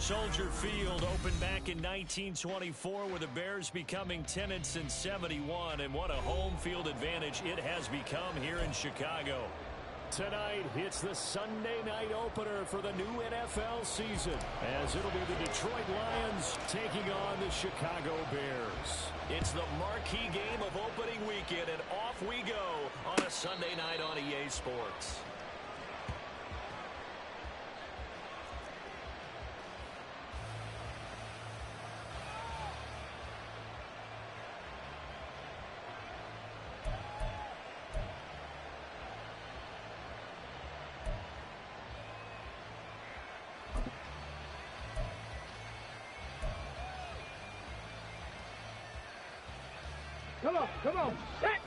Soldier Field opened back in 1924 with the Bears becoming tenants in 71, and what a home field advantage it has become here in Chicago. Tonight, it's the Sunday night opener for the new NFL season, as it'll be the Detroit Lions taking on the Chicago Bears. It's the marquee game of opening weekend, and off we go on a Sunday night on EA Sports. Come on, set!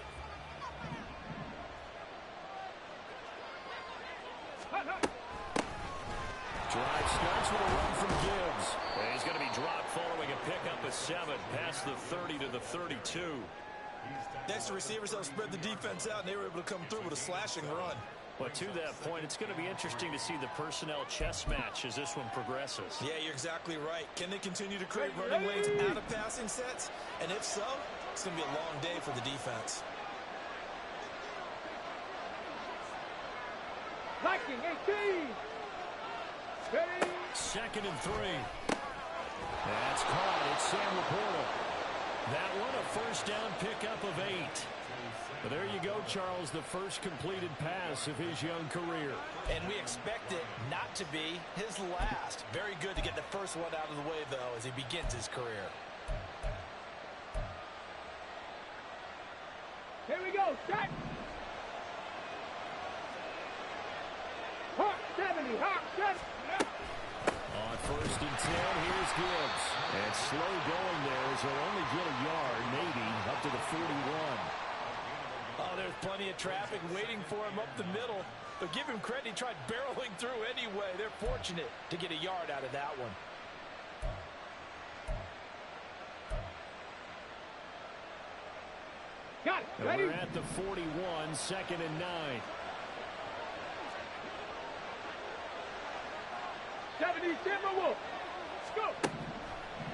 Drive starts with a run from Gibbs. And he's going to be dropped following a pickup of 7 past the 30 to the 32. Next, the receivers helped spread the defense out, and they were able to come through with a slashing run. But to that point, it's going to be interesting to see the personnel chess match as this one progresses. Yeah, you're exactly right. Can they continue to create running lanes out of passing sets? And if so, it's going to be a long day for the defense. Liking 18! Ready? 2nd and 3. That's caught. It's Sam Laporta. That one a first down pickup of 8. But there you go, Charles, the first completed pass of his young career. And we expect it not to be his last. Very good to get the first one out of the way, though, as he begins his career. Here we go, set! Hawk 70, Hawk 70! On 1st and 10, here's Gibbs. And slow going there as he'll only get a yard, maybe, up to the 41. Oh, there's plenty of traffic waiting for him up the middle. But give him credit, he tried barreling through anyway. They're fortunate to get a yard out of that one. Got it, And ready? we're at the 41, 2nd and 9. 70 Timberwolves. Let's go.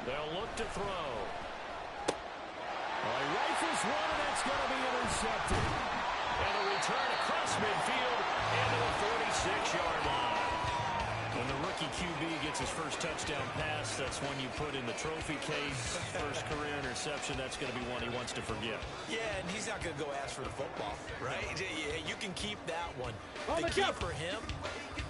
They'll look to throw. Well, he rifles one, and that's going to be intercepted. And a return across midfield into the 46-yard line. When the rookie QB gets his first touchdown pass, that's one you put in the trophy case. First career interception, that's going to be one he wants to forget. Yeah, and he's not going to go ask for the football, right? You can keep that one. The key for him,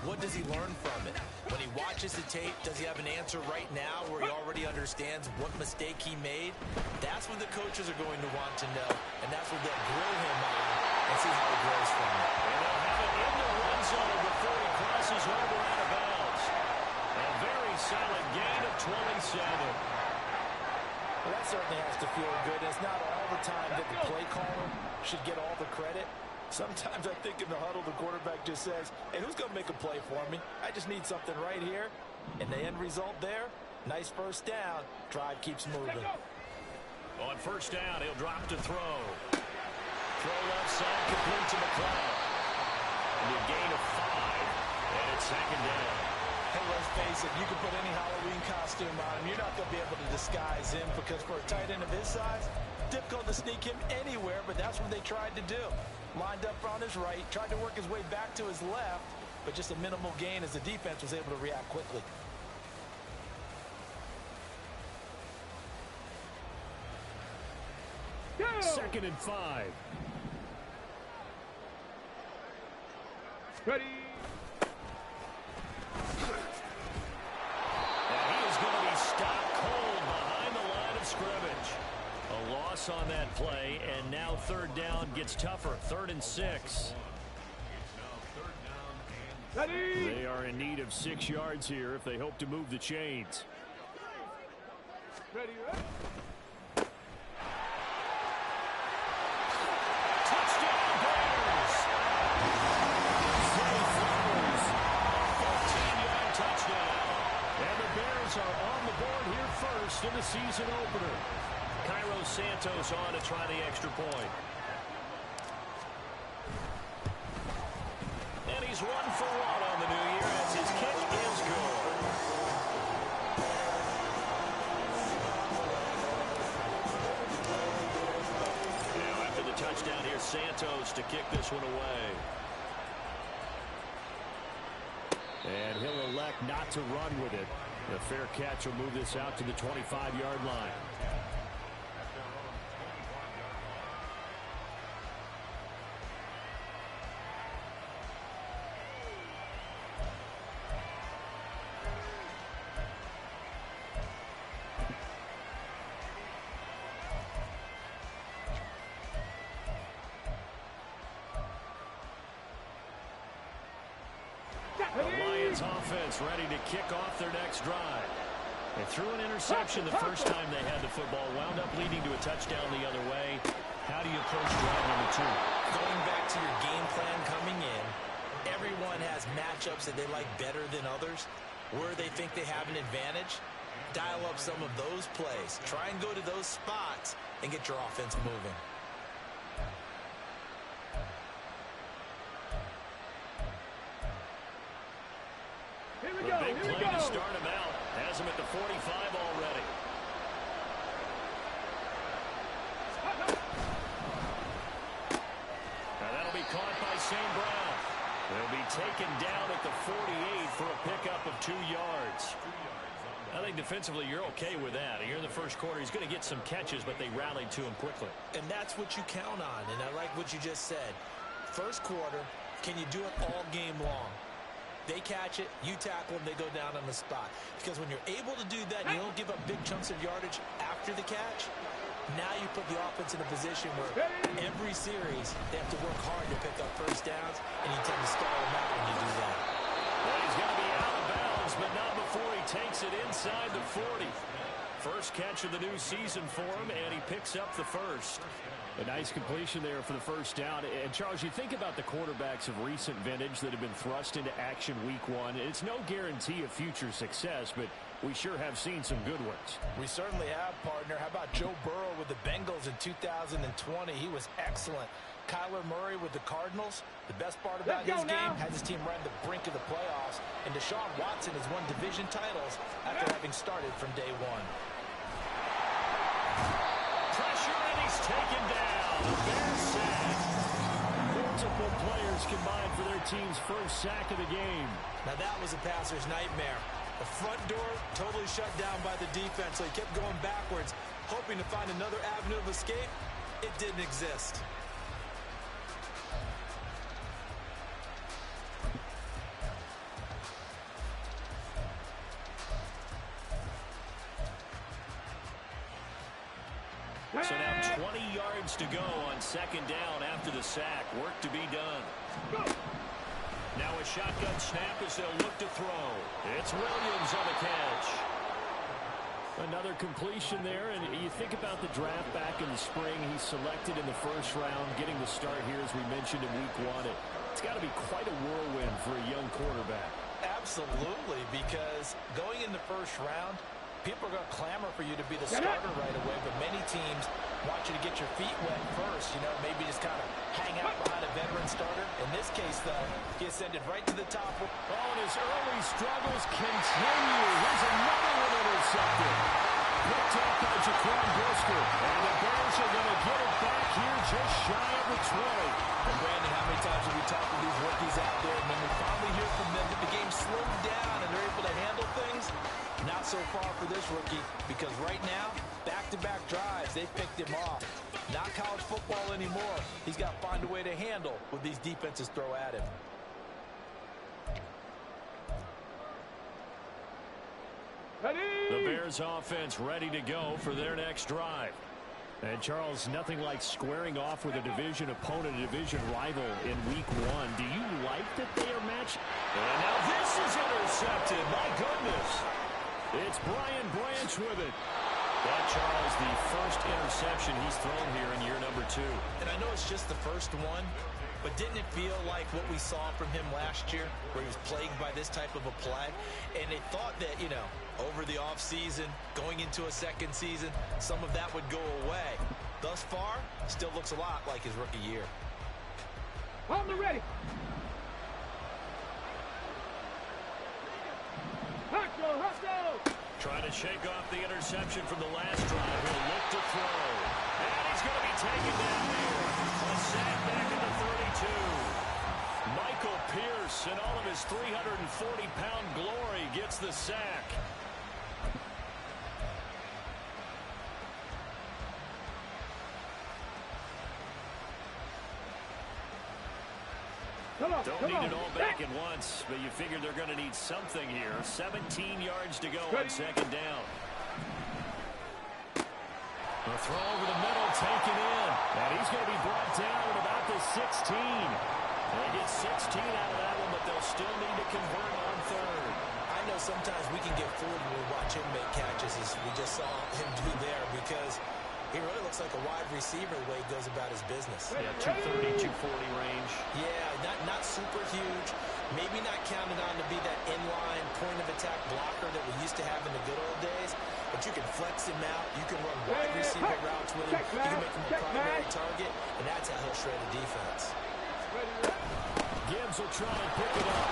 what does he learn from it? When he watches the tape, does he have an answer right now where he already understands what mistake he made? That's what the coaches are going to want to know, and that's what they'll grill him on and see how he grows from it. And they'll have it in the red zone before he crosses over out of bounds. A very solid gain of 27. Well, that certainly has to feel good. It's not all the time that the play caller should get all the credit. Sometimes I think in the huddle, the quarterback just says, hey, who's going to make a play for me? I just need something right here. And the end result there, nice first down. Drive keeps moving. On 1st down, he'll drop to throw. Throw left side, complete to McLeod. And a gain of 5. And it's 2nd down. Hey, let's face it, you can put any Halloween costume on him. You're not going to be able to disguise him because for a tight end of his size, difficult to sneak him anywhere, but that's what they tried to do. Lined up on his right, tried to work his way back to his left, but just a minimal gain as the defense was able to react quickly. Second and 5. Ready. And he is going to be stopped cold behind the line of scrimmage. A loss on that play, and now third down gets tougher. 3rd and 6. Ready. They are in need of 6 yards here if they hope to move the chains. Ready, ready. Touchdown Bears! Zay Flowers, 14-yard touchdown. And the Bears are on the board here first in the season opener. Cairo Santos on to try the extra point. And he's 1 for 1 on the new year as his kick is good. Now after the touchdown, here's Santos to kick this one away. And he'll elect not to run with it. The fair catch will move this out to the 25-yard line. The Lions offense ready to kick off their next drive. They threw an interception the first time they had the football, wound up leading to a touchdown the other way. How do you approach drive number 2? Going back to your game plan coming in, everyone has matchups that they like better than others, where they think they have an advantage. Dial up some of those plays. Try and go to those spots and get your offense moving. Here we The go. big Here we play to go. start him out. Has him at the 45 already. Now that'll be caught by St. Brown. They'll be taken down at the 48 for a pickup of 2 yards. I think defensively you're okay with that. Here in the first quarter, he's going to get some catches, but they rallied to him quickly. And that's what you count on, and I like what you just said. First quarter, can you do it all game long? They catch it, you tackle them, they go down on the spot. Because when you're able to do that, you don't give up big chunks of yardage after the catch. Now you put the offense in a position where every series they have to work hard to pick up first downs, and you tend to stall them out when you do that. Well, he's going to be out of bounds, but not before he takes it inside the 40. First catch of the new season for him, and he picks up the first. A nice completion there for the first down. And, Charles, you think about the quarterbacks of recent vintage that have been thrust into action week 1. It's no guarantee of future success, but we sure have seen some good ones. We certainly have, partner. How about Joe Burrow with the Bengals in 2020? He was excellent. Kyler Murray with the Cardinals. The best part about his game has his team right at the brink of the playoffs. And Deshaun Watson has won division titles after having started from day 1. Pressure, and he's taken down. A Bears sack. Multiple players combined for their team's first sack of the game. Now that was a passer's nightmare. The front door totally shut down by the defense, so he kept going backwards, hoping to find another avenue of escape. It didn't exist. So now 20 yards to go on second down after the sack. Work to be done. Now a shotgun snap as they'll look to throw. It's Williams on the catch. Another completion there, and you think about the draft back in the spring. He's selected in the first round, getting the start here, as we mentioned, in week 1. It's got to be quite a whirlwind for a young quarterback. Absolutely, because going in the first round, people are going to clamor for you to be the starter right away, but many teams want you to get your feet wet first, you know, maybe just kind of hang out behind a veteran starter. In this case, though, he ascended right to the top. Oh, and his early struggles continue. Here's another one intercepted. picked up by Jaquan Brisker. And the Bears are going to get it back here just shy of the 20. And Brandon, how many times have we talked to these rookies out there, and when we finally hear from them that the game slowed down and they're able to handle things? Not so far for this rookie, because right now, back-to-back drives, they picked him off. Not college football anymore. He's got to find a way to handle what these defenses throw at him. The Bears offense ready to go for their next drive. And Charles, nothing like squaring off with a division opponent, a division rival in Week 1. Do you like that they are matched? And now this is intercepted. My goodness. It's Brian Branch with it. That, Charles, the first interception he's thrown here in year number 2. And I know it's just the first one, but didn't it feel like what we saw from him last year, where he was plagued by this type of a play? And they thought that, you know, over the offseason, going into a second season, some of that would go away. Thus far, still looks a lot like his rookie year. On the ready. Hustle. Trying to shake off the interception from the last drive. He'll look to throw. And he's going to be taken down here. A sack back at the 32. Michael Pierce, in all of his 340-pound glory, gets the sack. Don't need it all back at once, but you figure they're going to need something here. 17 yards to go on second down. A throw over the middle, taken in. And he's going to be brought down at about the 16. They get 16 out of that one, but they'll still need to convert on third. I know sometimes we can get fooled when we watch him make catches, as we just saw him do there, because he really looks like a wide receiver the way he goes about his business. Yeah, 230, 240 range. Yeah, not super huge. Maybe not counted on to be that inline point-of-attack blocker that we used to have in the good old days. But you can flex him out. You can run wide receiver routes with him. You can make him a primary target, and that's how he'll shred a defense. Gibbs will try and pick it up.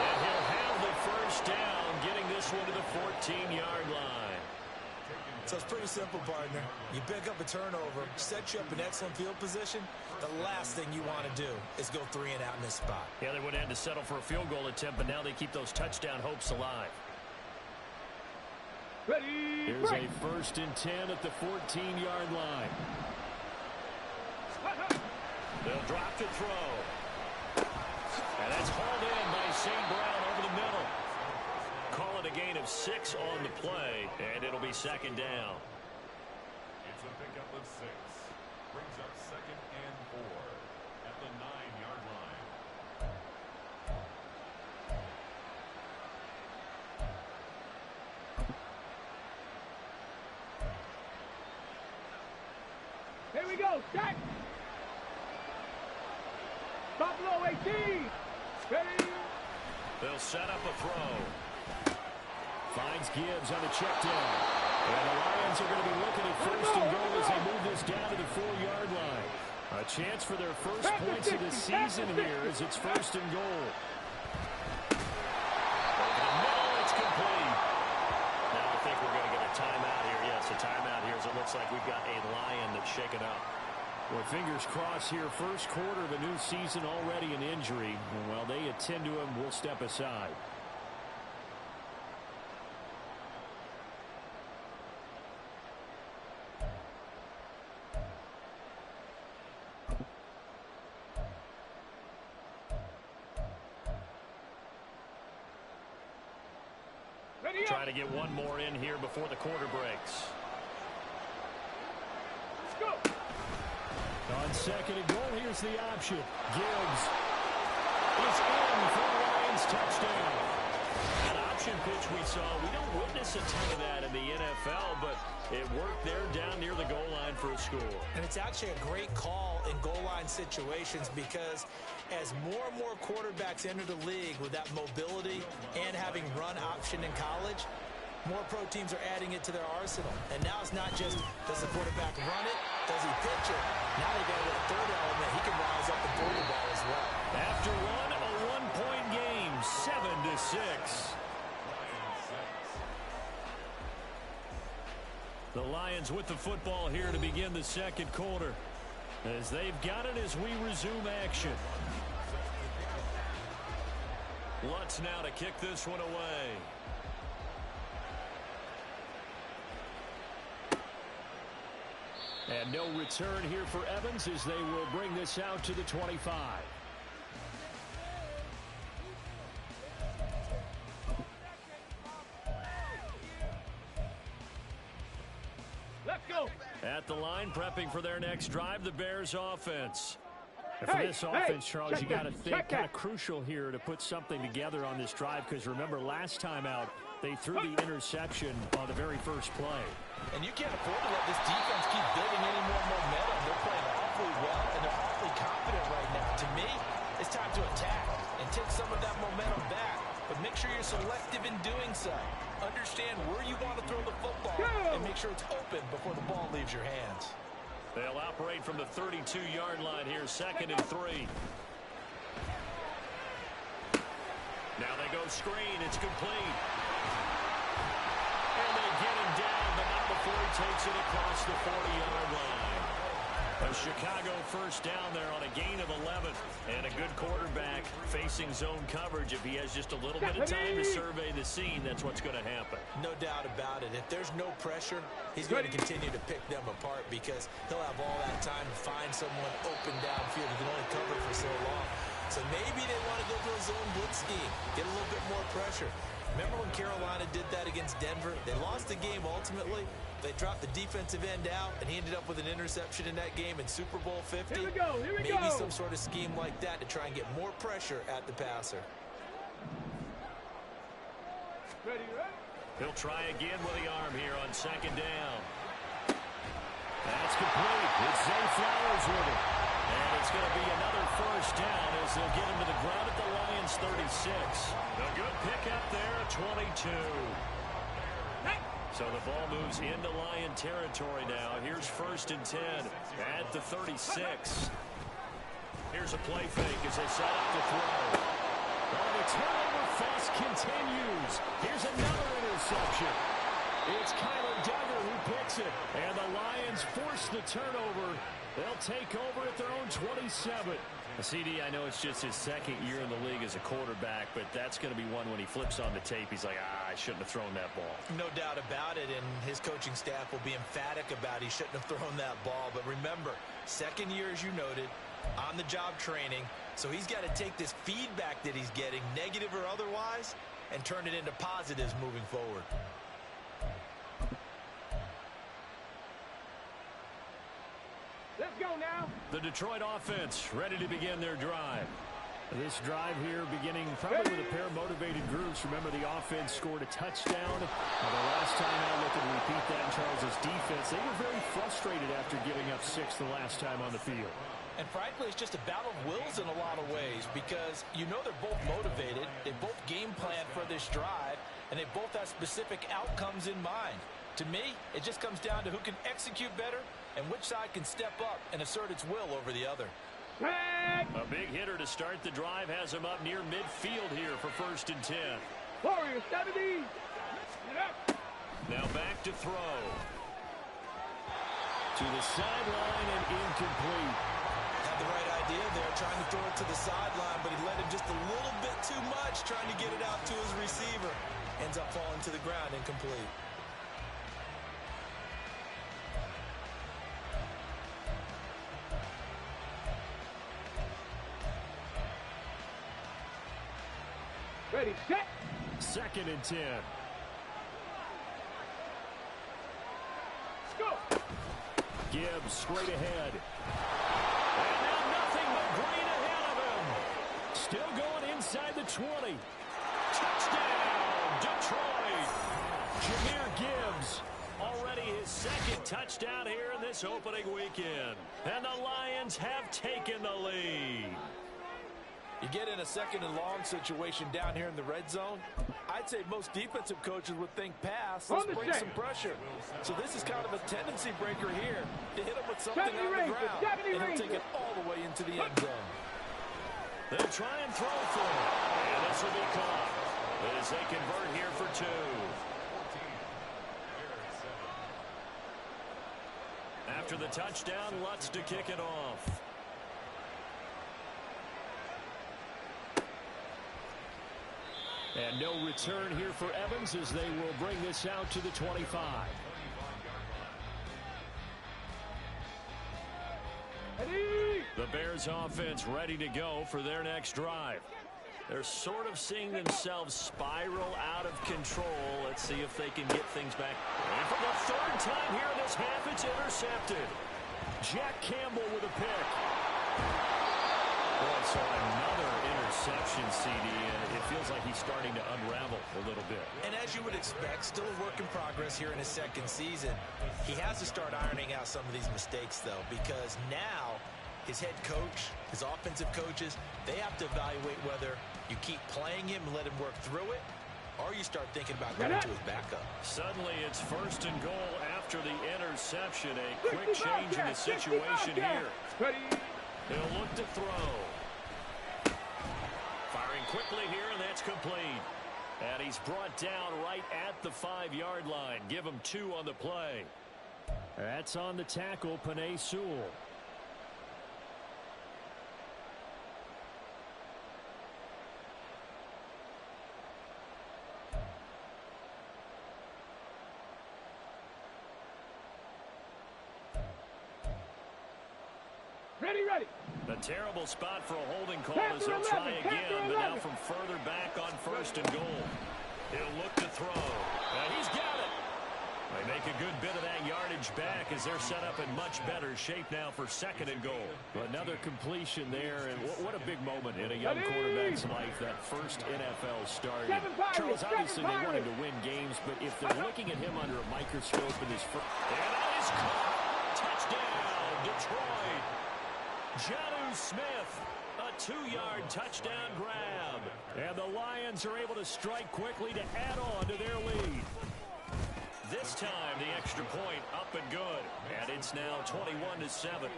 And he'll have the first down, getting this one to the 14-yard line. So it's pretty simple, partner. You pick up a turnover, set you up in excellent field position. The last thing you want to do is go 3 and out in this spot. Yeah, they would have had to settle for a field goal attempt, but now they keep those touchdown hopes alive. Ready. Here's a 1st and 10 at the 14-yard line. They'll drop to throw. And that's hauled in by St. Brown over the middle. Call it a gain of 6 on the play, and it'll be second down. It's a pickup of 6. Brings up 2nd and 4 at the 9-yard line. Here we go. Stack. Buffalo 18. Ready. They'll set up a throw. Finds Gibbs on the check down. And the Lions are going to be looking at 1st and goal as they move this down to the 4-yard line. A chance for their first points of the season here as it's 1st and goal. Over the middle, it's complete. Now I think we're going to get a timeout here. Yes, a timeout here as it looks like we've got a Lion that's shaken up. Well, fingers crossed here. First quarter of a new season, already an injury. And while they attend to him, we'll step aside. Trying to get one more in here before the quarter breaks. Let's go. On 2nd and goal, here's the option. Gibbs is in for the Lions touchdown. An option pitch we saw. We don't witness a ton of that in the NFL, but it worked there down near the goal line for a score. And it's actually a great call in goal line situations, because as more and more quarterbacks enter the league with that mobility and having run option in college, more pro teams are adding it to their arsenal. And now it's not just, does the quarterback run it? Does he pitch it? Now they got a third element. He can rise up and throw the ball as well. After one, a one-point game, 7-6. Lions with the football here to begin the second quarter, as they've got it as we resume action. Lutz now to kick this one away. And no return here for Evans as they will bring this out to the 25. Let's go. At the line, prepping for their next drive, the Bears offense. And for this offense, Charles, you got to think kind of crucial here to put something together on this drive, because remember last time out, they threw the interception on the very first play. And you can't afford to let this defense keep building any more momentum. They're playing awfully well, and they're awfully confident right now. To me, it's time to attack and take some of that momentum back. But make sure you're selective in doing so. Understand where you want to throw the football and make sure it's open before the ball leaves your hands. They'll operate from the 32-yard line here, 2nd and 3. Now they go screen. It's complete. And they get him down, but not before he takes it across the 40-yard line. A Chicago first down there on a gain of 11. And a good quarterback facing zone coverage. If he has just a little bit of time to survey the scene, that's what's going to happen. No doubt about it. If there's no pressure, he's going to continue to pick them apart because he'll have all that time to find someone open downfield. He can only cover for so long. So maybe they want to go to a zone blitz scheme, get a little bit more pressure. Remember when Carolina did that against Denver? They lost the game ultimately. They dropped the defensive end out, and he ended up with an interception in that game in Super Bowl 50. Here we go. Maybe some sort of scheme like that to try and get more pressure at the passer. Ready? He'll try again with the arm here on 2nd down. That's complete. It's Zay Flowers with it. And it's going to be another first down as they'll get him to the ground at the Lions 36. A good pickup there at 22. So the ball moves into Lion territory now. Here's 1st and 10 at the 36. Here's a play fake as they set up the throw. Well, the turnover fest continues. Here's another interception. It's Kyler Duggar who picks it. And the Lions force the turnover. They'll take over at their own 27. CD, I know it's just his 2nd year in the league as a quarterback, but that's going to be one when he flips on the tape, he's like, I shouldn't have thrown that ball. No doubt about it, and his coaching staff will be emphatic about he shouldn't have thrown that ball. But remember, 2nd year, as you noted, on-the-job training, so he's got to take this feedback that he's getting, negative or otherwise, and turn it into positives moving forward. Let's go now. The Detroit offense ready to begin their drive. This drive here beginning probably with a pair of motivated groups. Remember, the offense scored a touchdown. The last time out, look at repeat that in Charles' defense. They were very frustrated after giving up 6 the last time on the field. And frankly, it's just a battle of wills in a lot of ways because you know they're both motivated. They both game plan for this drive, and they both have specific outcomes in mind. To me, it just comes down to who can execute better and which side can step up and assert its will over the other. A big hitter to start the drive has him up near midfield here for 1st and 10. Warrior 70. Now back to throw. To the sideline and incomplete. Had the right idea there, trying to throw it to the sideline, but he let him just a little bit too much, trying to get it out to his receiver. Ends up falling to the ground, incomplete. Ready, set. 2nd and 10. Let's go. Gibbs straight ahead. And now nothing but green ahead of him. Still going inside the 20. Touchdown, Detroit. Jahmyr Gibbs. Already his 2nd touchdown here in this opening weekend. And the Lions have taken the lead. You get in a 2nd and long situation down here in the red zone, I'd say most defensive coaches would think pass, let's bring some pressure. So this is kind of a tendency breaker here to hit him with something on the ground, and he'll take it all the way into the end zone. They'll try and throw for it, and this will be caught as they convert here for 2. After the touchdown, Lutz to kick it off. And no return here for Evans as they will bring this out to the 25. The Bears offense ready to go for their next drive. They're sort of seeing themselves spiral out of control. Let's see if they can get things back. And for the third time here in this half, it's intercepted. Jack Campbell with a pick. Boy, so another interception, CD, and it feels like he's starting to unravel a little bit. And as you would expect, still a work in progress here in his second season. He has to start ironing out some of these mistakes, though, because now his head coach, his offensive coaches, they have to evaluate whether you keep playing him and let him work through it, or you start thinking about going to his backup. Suddenly it's 1st and goal after the interception. A quick change in the situation here. He'll look to throw. Firing quickly here, and that's complete. And he's brought down right at the 5-yard line. Give him 2 on the play. That's on the tackle, Penei Sewell. Ready. A terrible spot for a holding call as they'll try again, but now from further back on 1st and goal. He'll look to throw. And he's got it. They make a good bit of that yardage back as they're set up in much better shape now for 2nd and goal. Another completion there, and what a big moment in a young quarterback's life, that first NFL start. Charles, obviously they want him to win games, but if they're looking at him under a microscope in his first... And that is caught. Touchdown, Detroit. Jonnu Smith, a 2-yard touchdown grab. And the Lions are able to strike quickly to add on to their lead. This time, the extra point up and good. And it's now 21-7.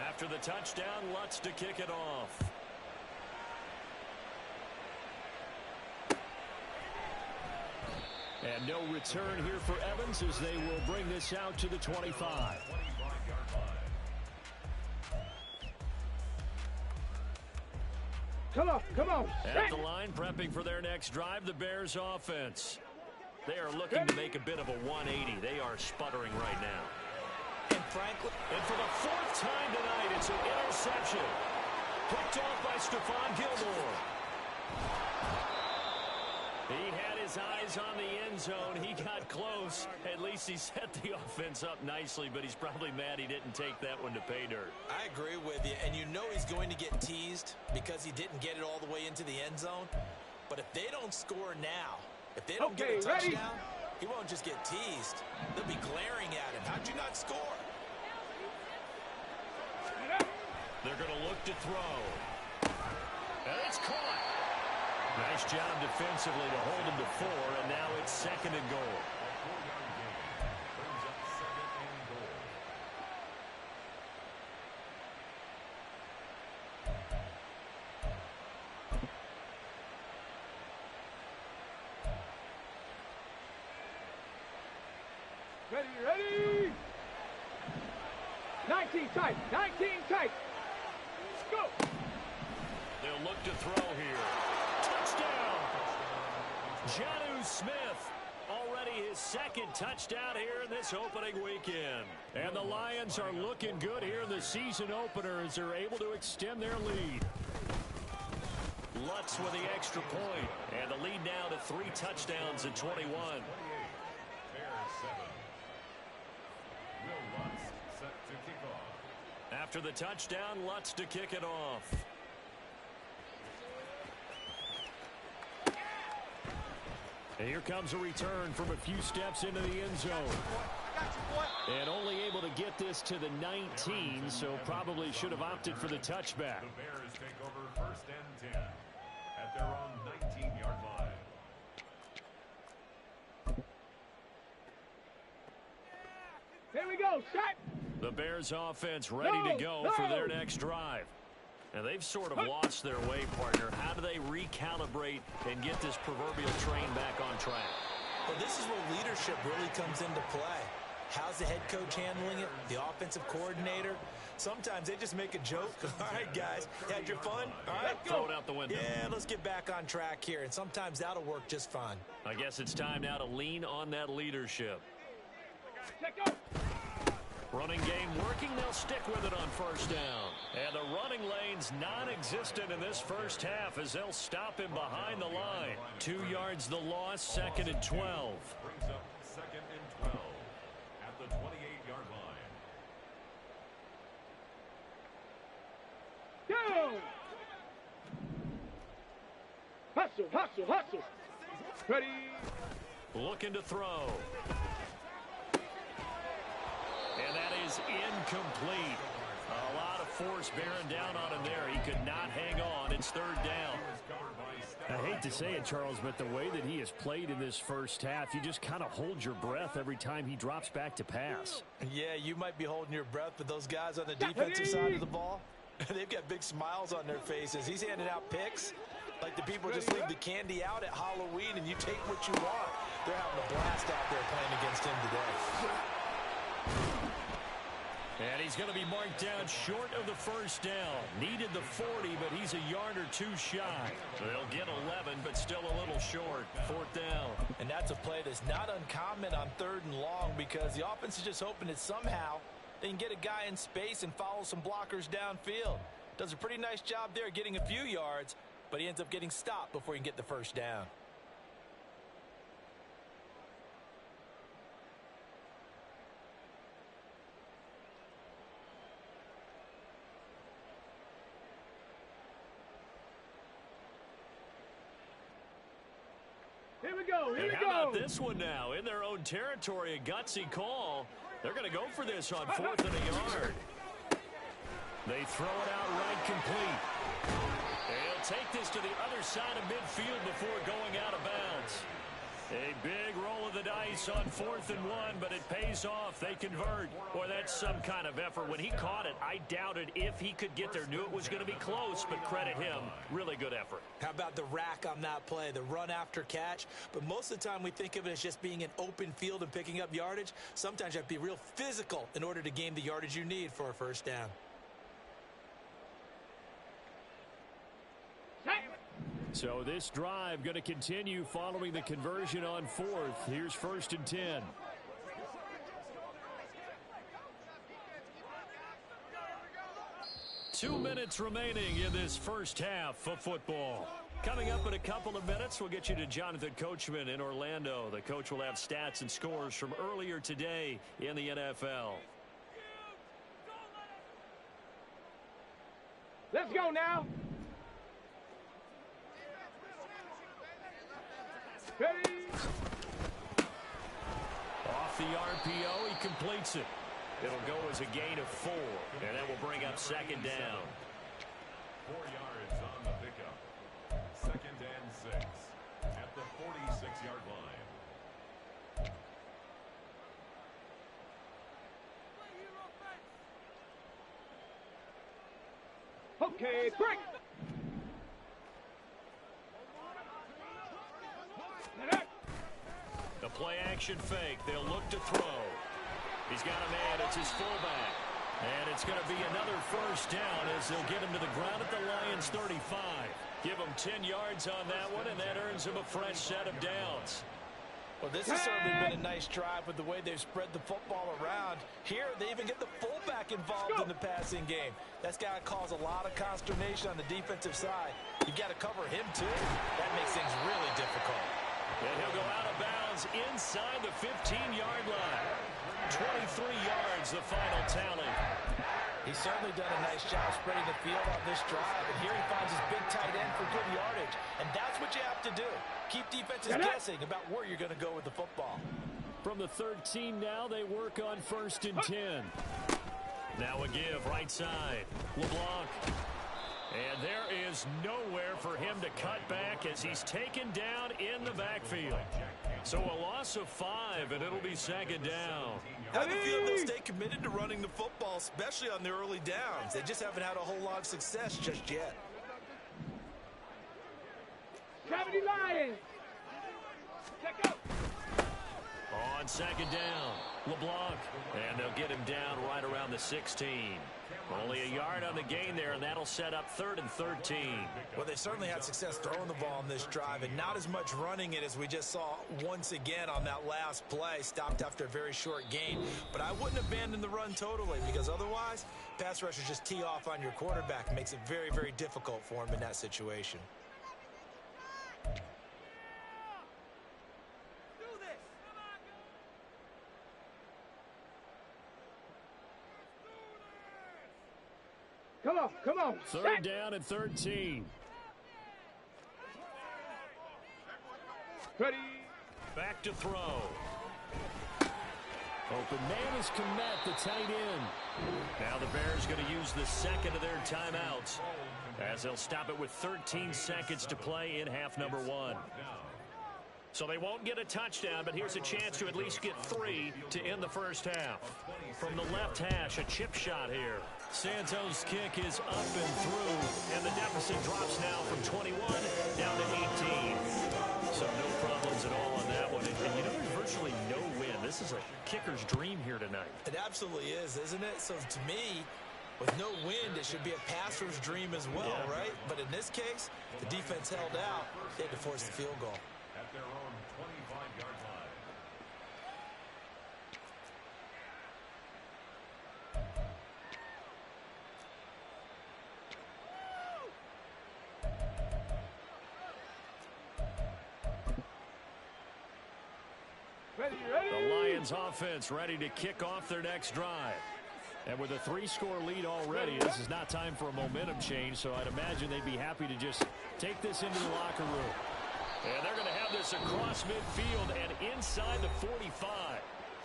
After the touchdown, Lutz to kick it off. And no return here for Evans as they will bring this out to the 25. Come on. At the line, prepping for their next drive, the Bears offense. They are looking to make a bit of a 180. They are sputtering right now. And frankly, and for the 4th time tonight, it's an interception. Picked off by Stephon Gilmore. He had his eyes on the end zone. He got close. At least he set the offense up nicely, but he's probably mad he didn't take that one to pay dirt. I agree with you, and you know he's going to get teased because he didn't get it all the way into the end zone. But if they don't score now, if they don't get a touchdown, he won't just get teased. They'll be glaring at him. How'd you not score? They're going to look to throw. And it's caught. Nice job defensively to hold him to 4, and now it's 2nd and goal. Ready. 19 tight. Let's go. They'll look to throw here. Touchdown! Jonnu Smith, already his 2nd touchdown here in this opening weekend. And the Lions are looking good here in the season opener as they're able to extend their lead. Lutz with the extra point, and the lead now to 3 touchdowns at 21. After the touchdown, Lutz to kick it off. And here comes a return from a few steps into the end zone. And only able to get this to the 19, so probably should have opted for the touchback. The Bears take over 1st and 10 at their own 19-yard line. Here we go, set. The Bears offense ready to go for their next drive. And they've sort of lost their way, partner. How do they recalibrate and get this proverbial train back on track? Well, this is where leadership really comes into play. How's the head coach handling it? The offensive coordinator? Sometimes they just make a joke. All right, guys, had your fun? All right, throw it out the window. Yeah, let's get back on track here. And sometimes that'll work just fine. I guess it's time now to lean on that leadership. Running game working. They'll stick with it on first down. And the running lane's non-existent in this first half as they'll stop him behind the line. 2 yards the loss, 2nd and 12. Brings up 2nd and 12 at the 28-yard line. Go! Hustle, hustle, hustle. Ready. Looking to throw. And that is incomplete. A lot of force bearing down on him there. He could not hang on. It's 3rd down. I hate to say it, Charles, but the way that he has played in this first half, you just kind of hold your breath every time he drops back to pass. Yeah, you might be holding your breath, but those guys on the defensive side of the ball, they've got big smiles on their faces. He's handing out picks like the people just leave the candy out at Halloween and you take what you want. They're having a blast out there playing against him today. And he's going to be marked down short of the first down. Needed the 40, but he's a yard or 2 shy. So they'll get 11, but still a little short. 4th down. And that's a play that's not uncommon on 3rd and long because the offense is just hoping that somehow they can get a guy in space and follow some blockers downfield. Does a pretty nice job there getting a few yards, but he ends up getting stopped before he can get the first down. Here we go, here we How go. about this one now? In their own territory, a gutsy call. They're going to go for this on 4th and a yard. They throw it out right complete. They'll take this to the other side of midfield before going out of bounds. A big roll of the dice on 4th and 1, but it pays off. They convert. Boy, that's some kind of effort. When he caught it, I doubted if he could get there. Knew it was going to be close, but credit him. Really good effort. How about the rack on that play, the run after catch? But most of the time we think of it as just being an open field and picking up yardage. Sometimes you have to be real physical in order to gain the yardage you need for a first down. So this drive going to continue following the conversion on 4th. Here's 1st and 10. 2 minutes remaining in this first half of football. Coming up in a couple of minutes, we'll get you to Jonathan Coachman in Orlando. The coach will have stats and scores from earlier today in the NFL. Let's go now. Ready. Off the RPO, he completes it. It'll go as a gain of 4, and that will bring up 2nd down. 4 yards on the pickup. 2nd and 6 at the 46-yard line. Okay, break. The play action fake. They'll look to throw. He's got a man. It's his fullback. And it's going to be another first down as they'll get him to the ground at the Lions' 35. Give him 10 yards on that one, and that earns him a fresh set of downs. Well, this has certainly been a nice drive with the way they've spread the football around. Here, they even get the fullback involved in the passing game. That's got to cause a lot of consternation on the defensive side. You've got to cover him, too. That makes things really difficult. And he'll go out of bounds inside the 15-yard line. 23 yards, the final tally. He's certainly done a nice job spreading the field on this drive. And here he finds his big tight end for good yardage. And that's what you have to do. Keep defenses guessing about where you're going to go with the football. From the 13 now, they work on 1st and 10. Now a give right side. LeBlanc. And there is nowhere for him to cut back as he's taken down in the backfield. So a loss of 5, and it'll be second down. I have a feeling they'll stay committed to running the football, especially on the early downs. They just haven't had a whole lot of success just yet. Gravity Lions. Check out. On second down, LeBlanc. And they'll get him down right around the 16. Only a yard on the gain there, and that'll set up 3rd and 13. Well, they certainly had success throwing the ball in this drive, and not as much running it as we just saw once again on that last play. Stopped after a very short gain. But I wouldn't abandon the run totally, because otherwise, pass rushers just tee off on your quarterback. Makes it very, very difficult for him in that situation. Come on, come on. 3rd down and 13. Ready. Back to throw. Open man is Komet, the tight end. Now the Bears going to use the second of their timeouts, as they'll stop it with 13 seconds to play in half number 1. So they won't get a touchdown, but here's a chance to at least get 3 to end the first half. From the left hash, a chip shot here. Santos' kick is up and through, and the deficit drops now from 21 down to 18. So no problems at all on that one. And you know, there's virtually no win. This is a kicker's dream here tonight. It absolutely is, isn't it? So to me, with no wind, it should be a passer's dream as well, right? But in this case, the defense held out. They had to force the field goal. At their own 25-yard line. Ready, ready. The Lions offense ready to kick off their next drive. And with a 3-score lead already, this is not time for a momentum change, so I'd imagine they'd be happy to just take this into the locker room. And they're going to have this across midfield and inside the 45.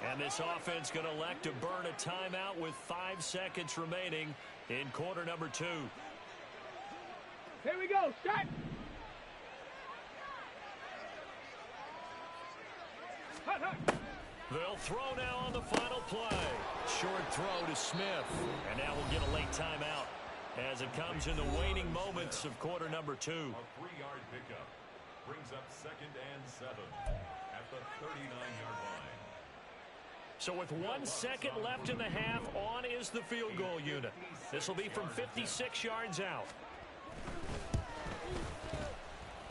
And this offense going to elect to burn a timeout with 5 seconds remaining in quarter number 2. Here we go. Start. Hut, hut. They'll throw now on the final play. Short throw to Smith. And now we'll get a late timeout as it comes in the waning moments of quarter number 2. A 3-yard pickup brings up 2nd and 7 at the 39-yard line. So with 1 second left in the half, on is the field goal unit. This will be from 56 yards out.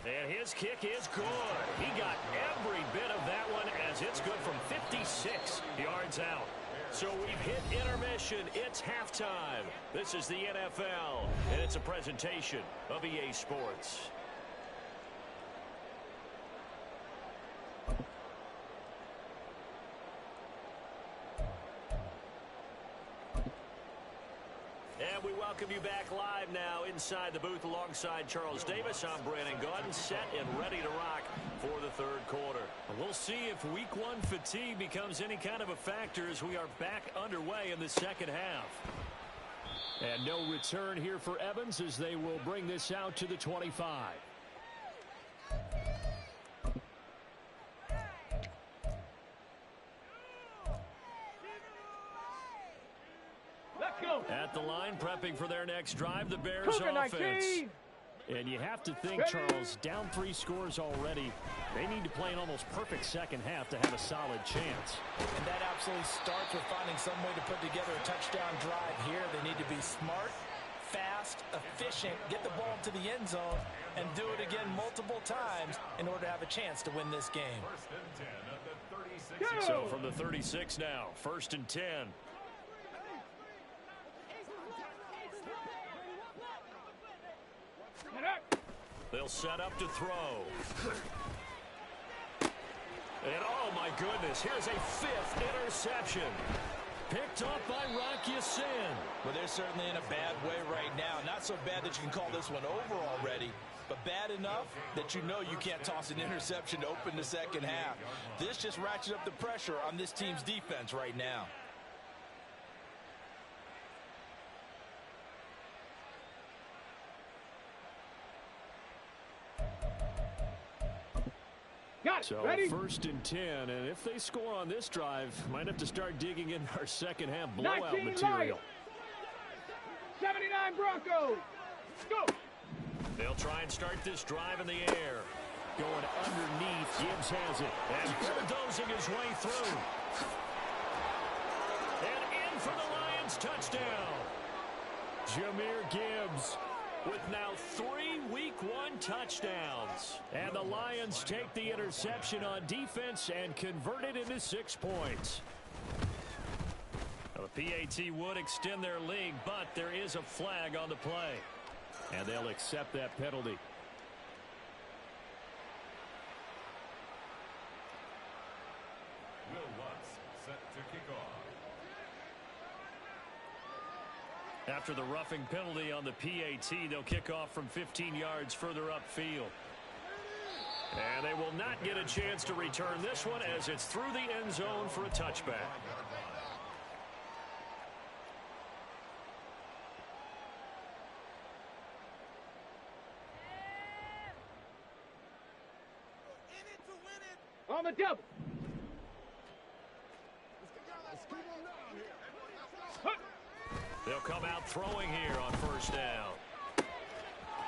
And his kick is good. He got every bit of that one, as it's good from 56 yards out. So we've hit intermission. It's halftime. This is the NFL, and it's a presentation of EA Sports. And we welcome you back live now inside the booth alongside Charles Davis. I'm Brandon Gaudin, set and ready to rock for the 3rd quarter. We'll see if Week 1 fatigue becomes any kind of a factor as we are back underway in the second half. And no return here for Evans as they will bring this out to the 25. At the line, prepping for their next drive, the Bears offense. 19. And you have to think, Charles, down 3 scores already. They need to play an almost perfect second half to have a solid chance. And that absolutely starts with finding some way to put together a touchdown drive here. They need to be smart, fast, efficient, get the ball to the end zone, and do it again multiple times in order to have a chance to win this game. 1st and 10 at the 36. So from the 36 now, 1st and 10. They'll set up to throw. And oh my goodness, here's a 5th interception. Picked up by Rock Ya-Sin. Well, they're certainly in a bad way right now. Not so bad that you can call this one over already, but bad enough that you know you can't toss an interception to open the second half. This just ratchets up the pressure on this team's defense right now. Got So Ready? 1st and 10, and if they score on this drive, might have to start digging in our second half blowout 19 material. 79 Broncos. Go. They'll try and start this drive in the air. Going underneath, Gibbs has it. And bulldozing his way through. And in for the Lions touchdown. Jahmyr Gibbs with now 3 Week 1 touchdowns. And the Lions take the interception on defense and convert it into 6 points. Now, the PAT would extend their lead, but there is a flag on the play. And they'll accept that penalty. Will Lutz set to kick off. After the roughing penalty on the PAT, they'll kick off from 15 yards further upfield. And they will not get a chance to return this one as it's through the end zone for a touchback. On the double. They'll come out throwing here on 1st down.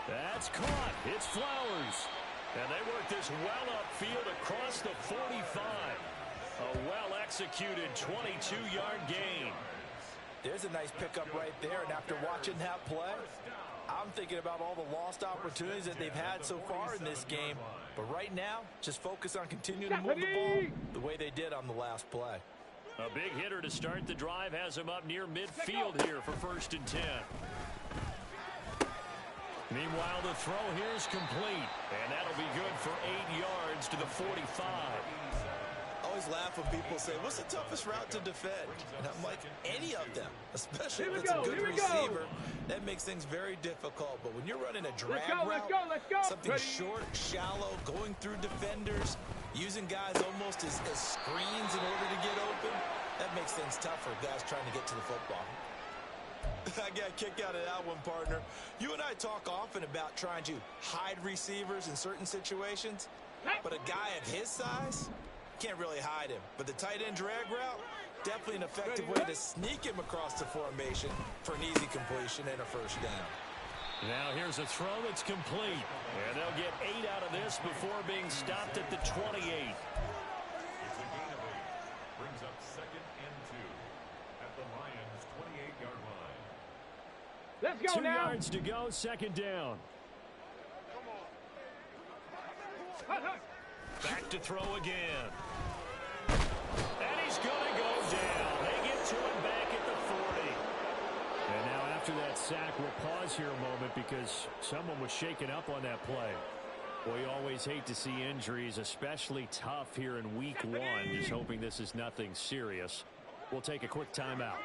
That's caught. It's Flowers. And they work this well upfield across the 45. A well-executed 22-yard gain. There's a nice pickup right there, and after watching that play, I'm thinking about all the lost opportunities that they've had so far in this game. But right now, just focus on continuing to move the ball the way they did on the last play. A big hitter to start the drive has him up near midfield here for 1st and 10. Meanwhile, the throw here is complete, and that'll be good for 8 yards to the 45. I always laugh when people say, what's the toughest route to defend? And I'm like, any of them, especially if it's a good receiver. That makes things very difficult. But when you're running a drag route, something short, shallow, going through defenders, using guys almost as screens in order to get open, that makes things tough for guys trying to get to the football. I got a kick out of that one, partner. You and I talk often about trying to hide receivers in certain situations, but a guy of his size can't really hide him. But the tight end drag route, definitely an effective way to sneak him across the formation for an easy completion and a 1st down. Now here's a throw that's complete. And they'll get 8 out of this before being stopped at the 28. It's a gain of 8. Brings up 2nd and 2 at the Lions' 28-yard line. Let's go 2 now. yards to go, 2nd down. Back to throw again. And he's going to go down. They get to him back at the 40. And now after that sack, we'll pause here a moment because someone was shaken up on that play. Well, you always hate to see injuries, especially tough here in Week 1. Just hoping this is nothing serious. We'll take a quick timeout.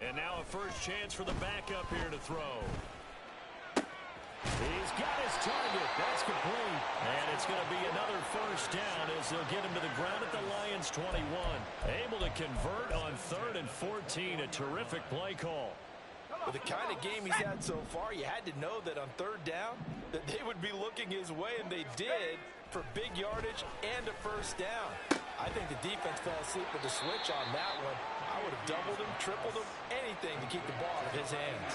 And now a first chance for the backup here to throw. He's got his target. That's complete. And it's going to be another 1st down as they'll get him to the ground at the Lions' 21. Able to convert on 3rd and 14. A terrific play call. With the kind of game he's had so far, you had to know that on 3rd down that they would be looking his way, and they did for big yardage and a 1st down. I think the defense fell asleep with the switch on that one. I would have doubled him, tripled him, anything to keep the ball out of his hands.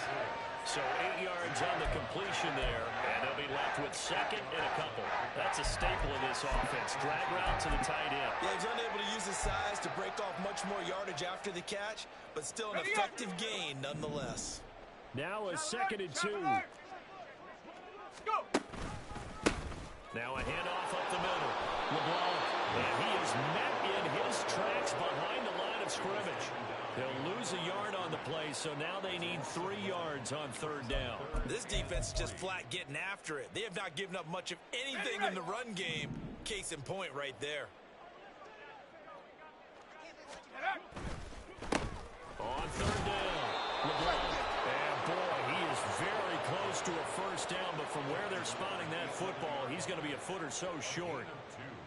So 8 yards on the completion there, and they'll be left with 2nd and a couple. That's a staple of this offense. Drag route to the tight end. Yeah, he's unable to use his size to break off much more yardage after the catch, but still an effective gain nonetheless. Now a 2nd and 2. Go. Now a handoff up the middle. LeBlanc, and he is met in his tracks behind the line of scrimmage. They'll lose a yard on the play, so now they need 3 yards on 3rd down. This defense is just flat getting after it. They have not given up much of anything in the run game. Case in point right there. On 3rd down, LeBlanc, and boy, he is very close to a 1st down, but from where they're spotting that football, he's going to be a foot or so short.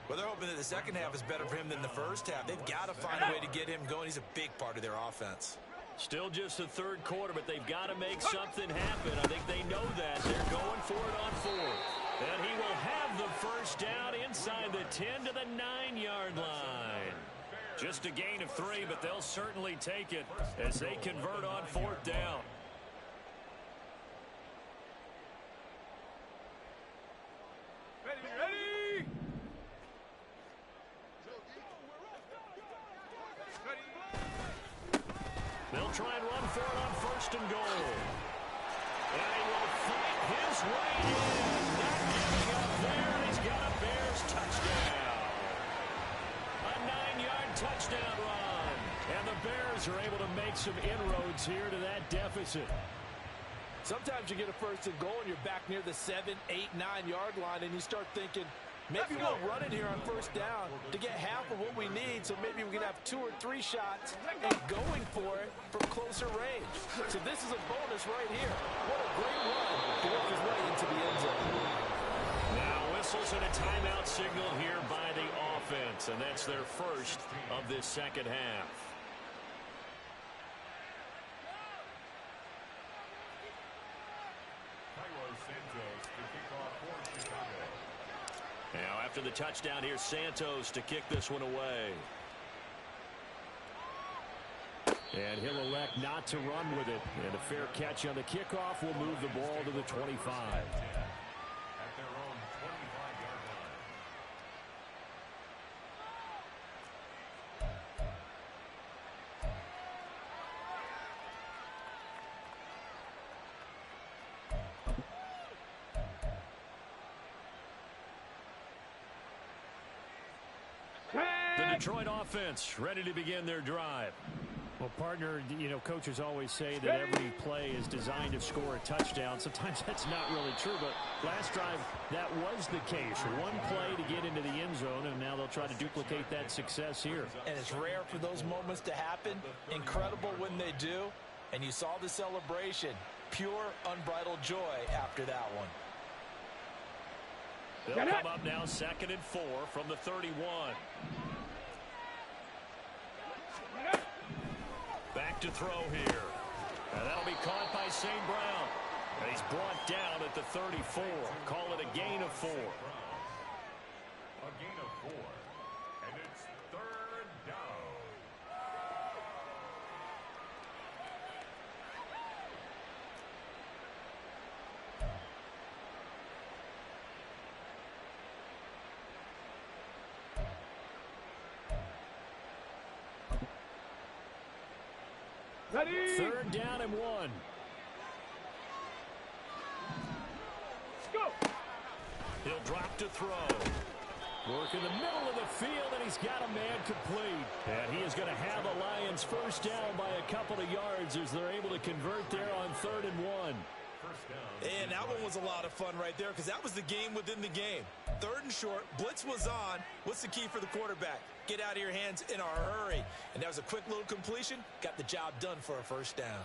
Well, they're hoping that the second half is better for him than the first half. They've got to find a way to get him going. He's a big part of their offense. Still just the 3rd quarter, but they've got to make something happen. I think they know that. They're going for it on 4th. And he will have the first down inside the 10 to the 9-yard line. Just a gain of 3, but they'll certainly take it as they convert on 4th down. Ready! They'll try and run for it on 1st and goal. And he will fight his way in. Not giving up there, and he's got a Bears touchdown. A 9-yard touchdown run. And the Bears are able to make some inroads here to that deficit. Sometimes you get a 1st and goal and you're back near the 7, 8, 9-yard line, and you start thinking, maybe we'll run it here on 1st down to get half of what we need, so maybe we can have 2 or 3 shots and going for it from closer range. So this is a bonus right here. What a great run to work his way into the end zone. Now whistles and a timeout signal here by the offense, and that's their first of this second half. Now after the touchdown, here's Santos to kick this one away. And he'll elect not to run with it. And a fair catch on the kickoff will move the ball to the 25. At their own 25-yard line. The Detroit offense ready to begin their drive. Well, partner, you know, coaches always say that every play is designed to score a touchdown. Sometimes that's not really true, but last drive, that was the case. One play to get into the end zone, and now they'll try to duplicate that success here. And it's rare for those moments to happen. Incredible when they do. And you saw the celebration. Pure, unbridled joy after that one. They'll come up now 2nd and 4 from the 31. Back to throw here. And that'll be caught by St. Brown. And he's brought down at the 34. Call it a gain of 4. A gain of 4. And it's 3rd down. Ready? 3rd down and 1. Let's go. He'll drop to throw. Work in the middle of the field, and he's got a man complete. And he is going to have the Lions first down by a couple of yards as they're able to convert there on 3rd and 1. And that one was a lot of fun right there because that was the game within the game. 3rd and short, blitz was on. What's the key for the quarterback? Get out of your hands in a hurry. And that was a quick little completion. Got the job done for a first down.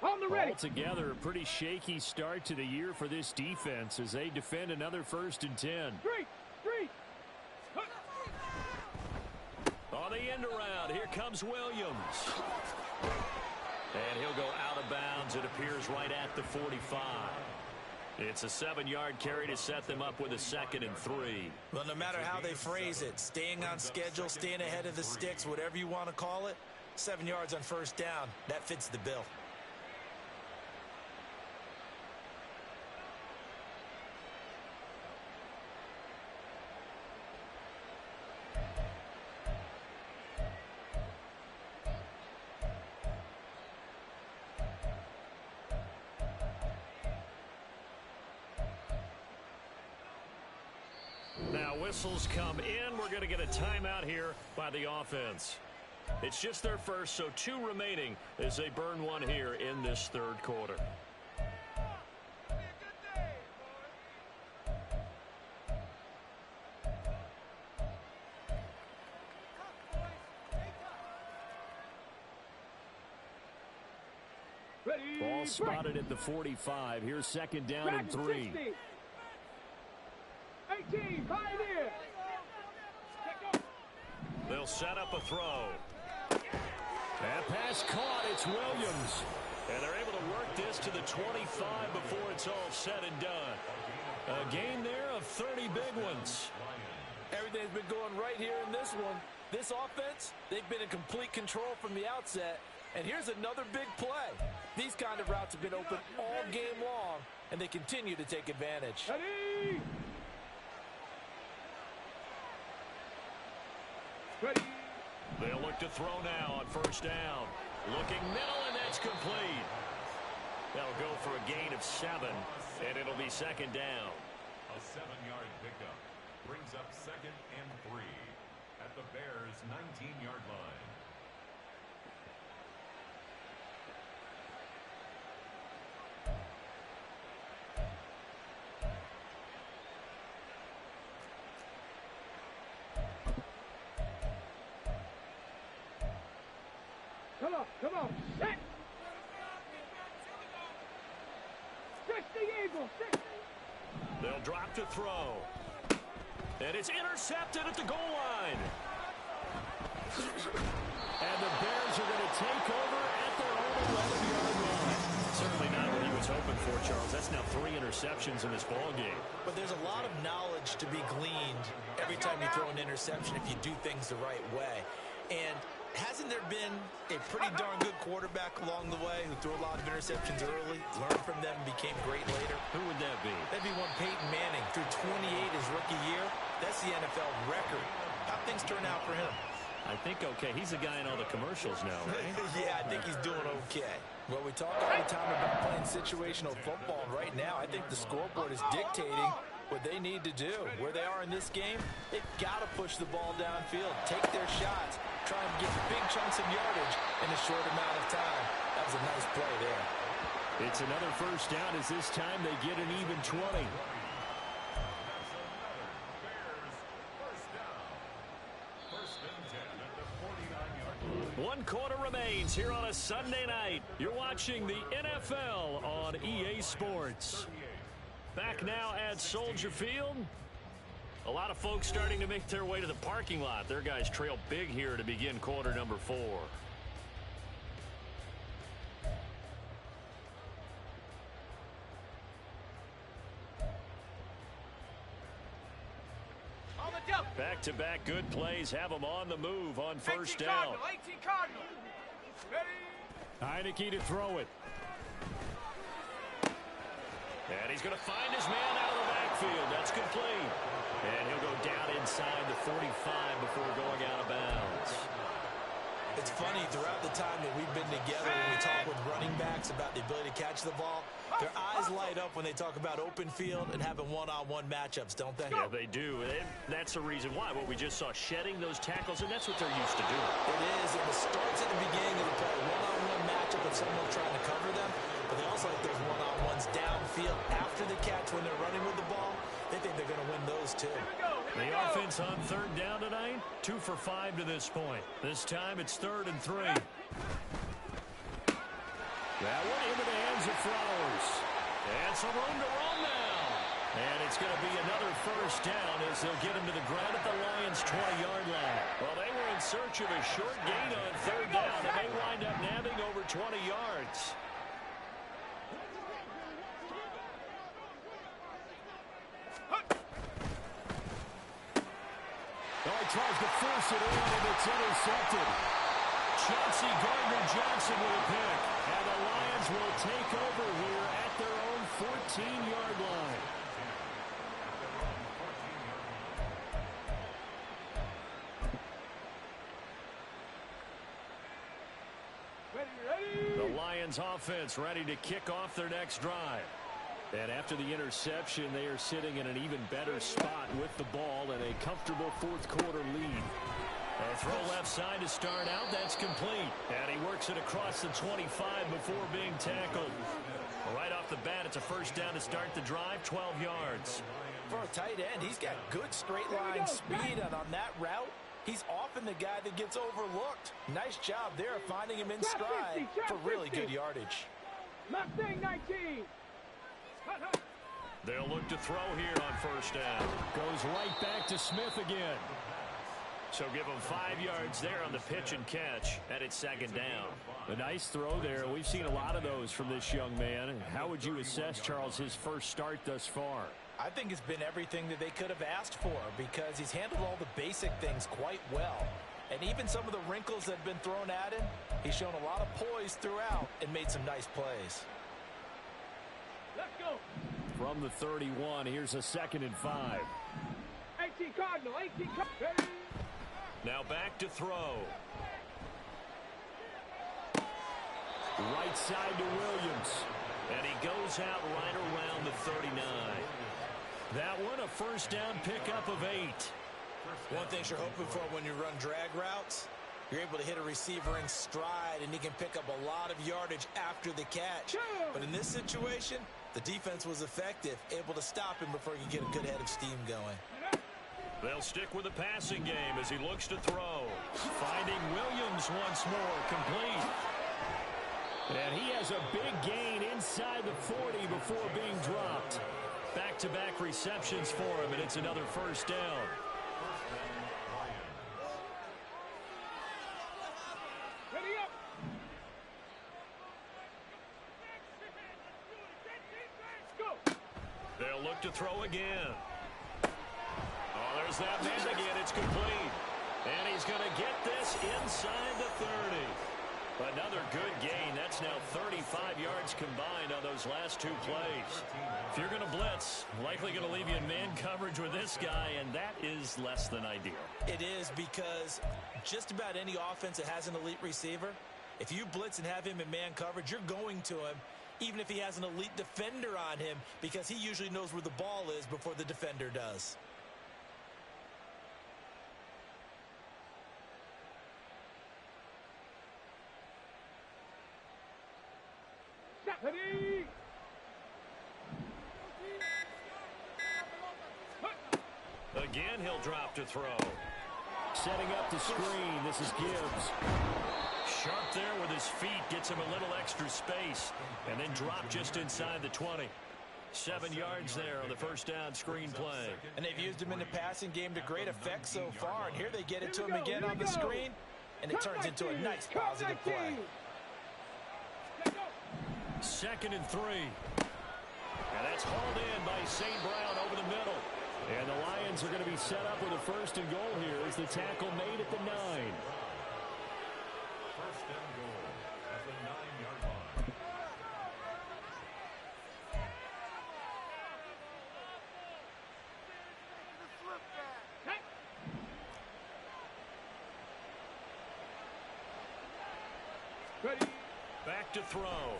On the ready. Altogether, a pretty shaky start to the year for this defense as they defend another 1st and 10. 3. On the end around, here comes Williams. And he'll go out of bounds, it appears, right at the 45. It's a 7-yard carry to set them up with a 2nd and 3. Well, no matter how they phrase it, staying on schedule, staying ahead of the sticks, whatever you want to call it, 7 yards on first down, that fits the bill. Now whistles come in. We're going to get a timeout here by the offense. It's just their first, so 2 remaining as they burn one here in this 3rd quarter. Ready. Ball spotted at the 45. Here's 2nd down and 3. 18, pioneer. They'll set up a throw. That pass caught. It's Williams. And they're able to work this to the 25 before it's all said and done. A game there of 30 big ones. Everything's been going right here in this one. This offense, they've been in complete control from the outset. And here's another big play. These kind of routes have been open all game long, and they continue to take advantage. Ready. Ready. They'll look to throw now on first down. Looking middle, and that's complete. That'll go for a gain of 7, and it'll be second down. A 7-yard pickup brings up 2nd and 3 at the Bears' 19-yard line. Come on, set! Stretch the eagle, set! They'll drop to throw. And it's intercepted at the goal line. And the Bears are going to take over at their own 11-yard line. Certainly not what he was hoping for, Charles. That's now 3 interceptions in this ballgame. But there's a lot of knowledge to be gleaned every time you throw an interception if you do things the right way. And hasn't there been a pretty darn good quarterback along the way who threw a lot of interceptions early, learned from them, and became great later? Who would that be? That'd be one Peyton Manning. Threw 28 his rookie year. That's the NFL record. How'd things turn out for him? I think okay. He's the guy in all the commercials now, right? Yeah, I think he's doing okay. Well, we talk all the time about playing situational football. Right now, I think the scoreboard is dictating what they need to do. Where they are in this game, they've got to push the ball downfield, take their shots, try and get big chunks of yardage in a short amount of time. That was a nice play there. It's another first down as this time they get an even 20. One quarter remains here on a Sunday night. You're watching the NFL on EA Sports. Back now at Soldier Field. A lot of folks starting to make their way to the parking lot. Their guys trail big here to begin quarter number 4. Back-to-back good plays have them on the move on first down. 18 Cardinal. Ready. Heineke to throw it. And he's going to find his man out of the backfield. That's complete. And he'll go down inside the 45 before going out of bounds. It's funny, throughout the time that we've been together, when we talk with running backs about the ability to catch the ball, their eyes light up when they talk about open field and having one-on-one matchups, don't they? Yeah, they do. And that's the reason why. What we just saw, shedding those tackles, and that's what they're used to doing. It is, and it starts at the beginning of the play, one-on-one matchup with someone trying to cover them, but they also like those one-on-ones downfield after the catch when they're running with the ball. They think they're going to win those too. The offense on third down tonight, 2 for 5 to this point. This time it's 3rd and 3. That one into the hands of Flowers. And some room to run now. And it's going to be another first down as they'll get him to the ground at the Lions' 20-yard line. Well, they were in search of a short gain on third down, and they wind up nabbing over 20 yards. Oh, he tries to force it in, and it's intercepted. Chauncey Gardner-Johnson with a pick. And the Lions will take over here at their own 14-yard line. Ready. The Lions offense ready to kick off their next drive. And after the interception, they are sitting in an even better spot with the ball and a comfortable fourth-quarter lead. A throw left side to start out. That's complete. And he works it across the 25 before being tackled. Right off the bat, it's a first down to start the drive, 12 yards. For a tight end, he's got good straight-line speed, and on that route, he's often the guy that gets overlooked. Nice job there of finding him in stride for really good yardage. Mustang 19. They'll look to throw here on first down. Goes right back to Smith again. So give him 5 yards there on the pitch and catch, and it's second down. A nice throw there. We've seen a lot of those from this young man. How would you assess, Charles, his first start thus far? I think it's been everything that they could have asked for because he's handled all the basic things quite well. And even some of the wrinkles that have been thrown at him, he's shown a lot of poise throughout and made some nice plays. Let's go. From the 31, here's a 2nd and 5. 18 Cardinal, 18 Cardinal. Now back to throw. Right side to Williams. And he goes out right around the 39. That one a first down pickup of 8. One thing you're hoping for when you run drag routes, you're able to hit a receiver in stride and he can pick up a lot of yardage after the catch. But in this situation, the defense was effective, able to stop him before he could get a good head of steam going. They'll stick with the passing game as he looks to throw. Finding Williams once more, complete. And he has a big gain inside the 40 before being dropped. Back-to-back receptions for him, and it's another first down. Ready up. Let's go. They'll look to throw again. Oh, there's that man again. It's complete. And he's going to get this inside the 30. Another good gain. That's now 35 yards combined on those last 2 plays. If you're going to blitz, likely going to leave you in man coverage with this guy, and that is less than ideal. It is because just about any offense that has an elite receiver, if you blitz and have him in man coverage, you're going to him, even if he has an elite defender on him, because he usually knows where the ball is before the defender does. Ready. Again, he'll drop to throw. Setting up the screen. This is Gibbs. Sharp there with his feet. Gets him a little extra space. And then drop just inside the 20. 7 yards there on the first down screen play. And they've used him in the passing game to great effect so far. And here they get it to him again on the screen. And it turns into a nice positive play. 2nd and 3. And that's hauled in by St. Brown over the middle. And the Lions are going to be set up with a 1st and goal here as the tackle made at the 9. 1st and goal at the 9-yard line. Ready. Back to throw.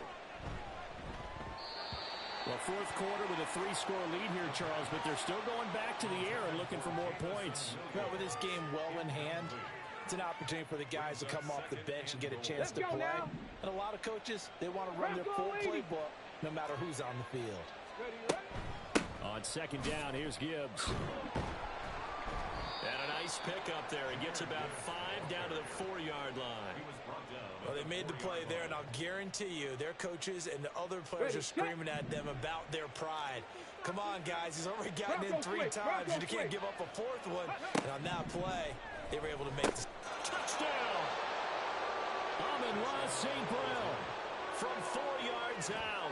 Well, 4th quarter with a 3-score lead here, Charles, but they're still going back to the air and looking for more points. Well, with this game well in hand, it's an opportunity for the guys to come off the bench and get a chance to play. And a lot of coaches, they want to run their full playbook no matter who's on the field. On 2nd down, here's Gibbs. And a nice pickup there. He gets about 5 down to the 4-yard line. Well, they made the play there, and I'll guarantee you their coaches and the other players are screaming at them about their pride. Come on, guys. He's already gotten in 3 times. You can't give up a 4th one. And on that play, they were able to make this. Touchdown! Amon-Ra St. Brown From 4 yards out.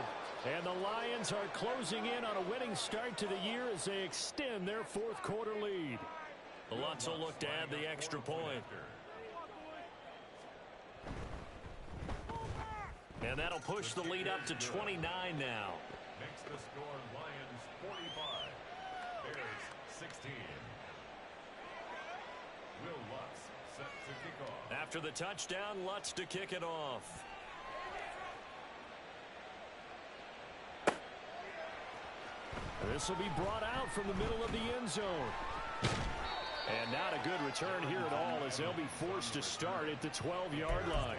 And the Lions are closing in on a winning start to the year as they extend their 4th quarter lead. Lutz will look to add the extra point. And that'll push the lead up to 29 now. Makes the score Lions 45. Bears 16. Will Lutz set to kick off. After the touchdown, Lutz to kick it off. This will be brought out from the middle of the end zone. And not a good return here at all as they'll be forced to start at the 12-yard line.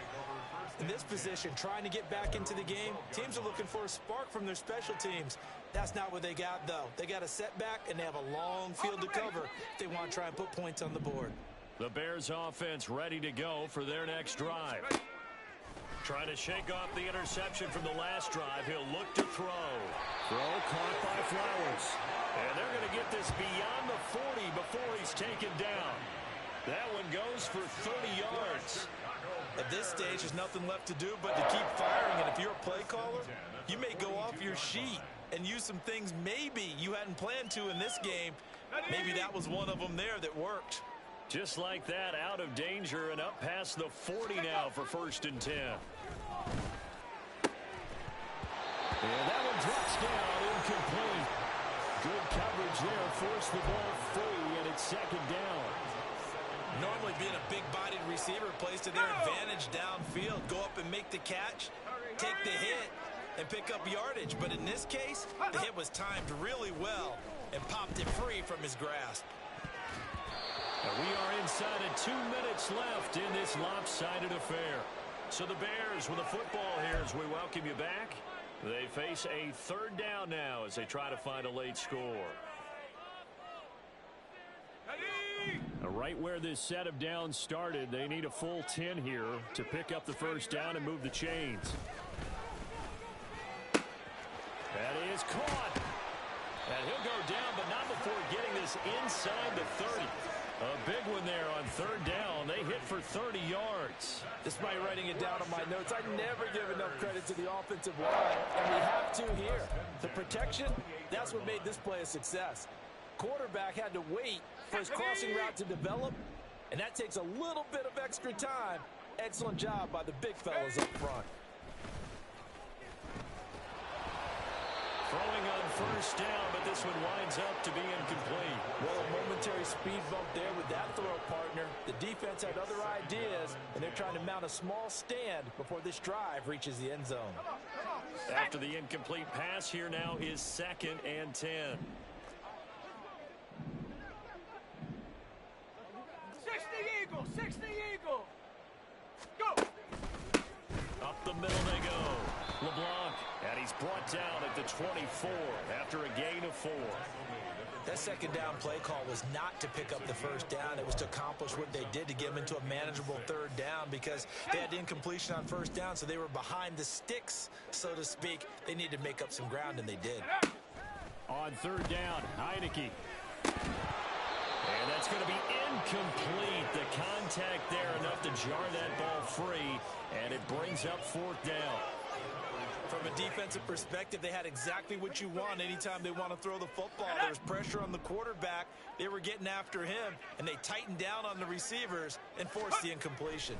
In this position, trying to get back into the game, teams are looking for a spark from their special teams. That's not what they got, though. They got a setback, and they have a long field to cover if they want to try and put points on the board. The Bears offense ready to go for their next drive. Trying to shake off the interception from the last drive. He'll look to throw. Throw caught by Flowers. And they're going to get this beyond the 40 before he's taken down. That one At this stage, there's nothing left to do but to keep firing. And if you're a play caller, you may go off your sheet and use some things maybe you hadn't planned to in this game. Maybe that was one of them there that worked. Just like that, out of danger and up past the 40 now for 1st and 10. And that one drops down, incomplete. Good coverage there, forced the ball free, and it's 2nd down. Normally being a big-bodied receiver plays to their advantage downfield. Go up and make the catch, take the hit, and pick up yardage. But in this case, the hit was timed really well and popped it free from his grasp. And we are inside of 2 minutes left in this lopsided affair. So the Bears with the football here as we welcome you back. They face a 3rd down now as they try to find a late score. Right where this set of downs started, they need a full 10 here to pick up the 1st down and move the chains. That is caught. And he'll go down, but not before getting this inside the 30. A big one there on 3rd down. They hit for 30 yards. Despite writing it down on my notes, I never give enough credit to the offensive line, and we have to here. The protection, that's what made this play a success. Quarterback had to wait for his crossing route to develop, and that takes a little bit of extra time. Excellent job by the big fellas up front. Throwing on 1st down, but this one winds up to be incomplete. Well, a momentary speed bump there with that throw, partner. The defense had other ideas, and they're trying to mount a small stand before this drive reaches the end zone. After the incomplete pass, here now is 2nd and 10. 60 Eagle. Go. Up the middle they go. LeBlanc, and he's brought down at the 24 after a gain of 4. That 2nd down play call was not to pick up the 1st down. It was to accomplish what they did to get them into a manageable 3rd down because they had incompletion on 1st down, so they were behind the sticks, so to speak. They needed to make up some ground, and they did. On 3rd down, Heineke. And that's going to be incomplete. The contact there enough to jar that ball free, and it brings up 4th down. From a defensive perspective, they had exactly what you want anytime they want to throw the football. There was pressure on the quarterback. They were getting after him, and they tightened down on the receivers and forced the incompletion.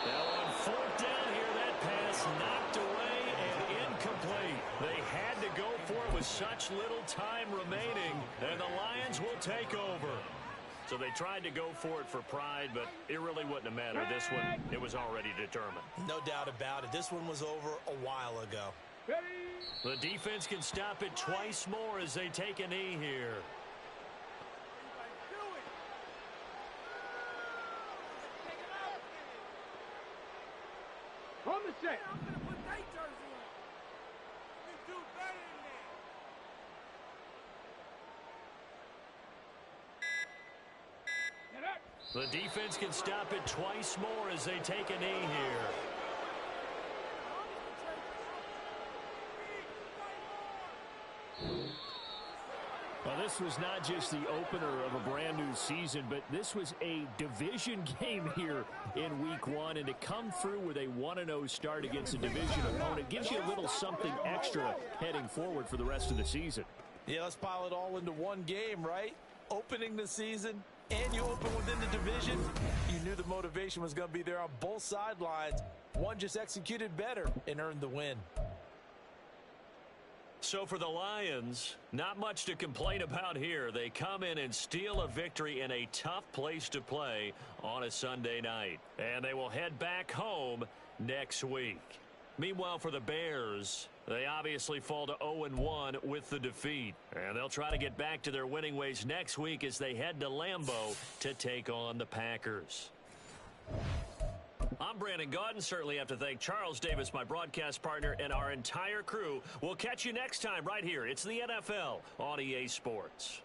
Now on 4th down here, that pass knocked away and incomplete. They had to go for it with such little time remaining, and the Lions will take over. So they tried to go for it for pride, but it really wouldn't have mattered. This one, it was already determined. No doubt about it. This one was over a while ago. The defense can stop it twice more as they take a knee here. On the set. The defense can stop it twice more as they take a knee here. Well, this was not just the opener of a brand new season, but this was a division game here in Week 1. And to come through with a 1-0 start against a division opponent gives you a little something extra heading forward for the rest of the season. Yeah, let's pile it all into one game, right? Opening the season, and you open within the division. You knew the motivation was going to be there on both sidelines. One just executed better and earned the win. So for the Lions, not much to complain about here. They come in and steal a victory in a tough place to play on a Sunday night. And they will head back home next week. Meanwhile, for the Bears, they obviously fall to 0-1 with the defeat. And they'll try to get back to their winning ways next week as they head to Lambeau to take on the Packers. I'm Brandon Gaudin. Certainly have to thank Charles Davis, my broadcast partner, and our entire crew. We'll catch you next time right here. It's the NFL on EA Sports.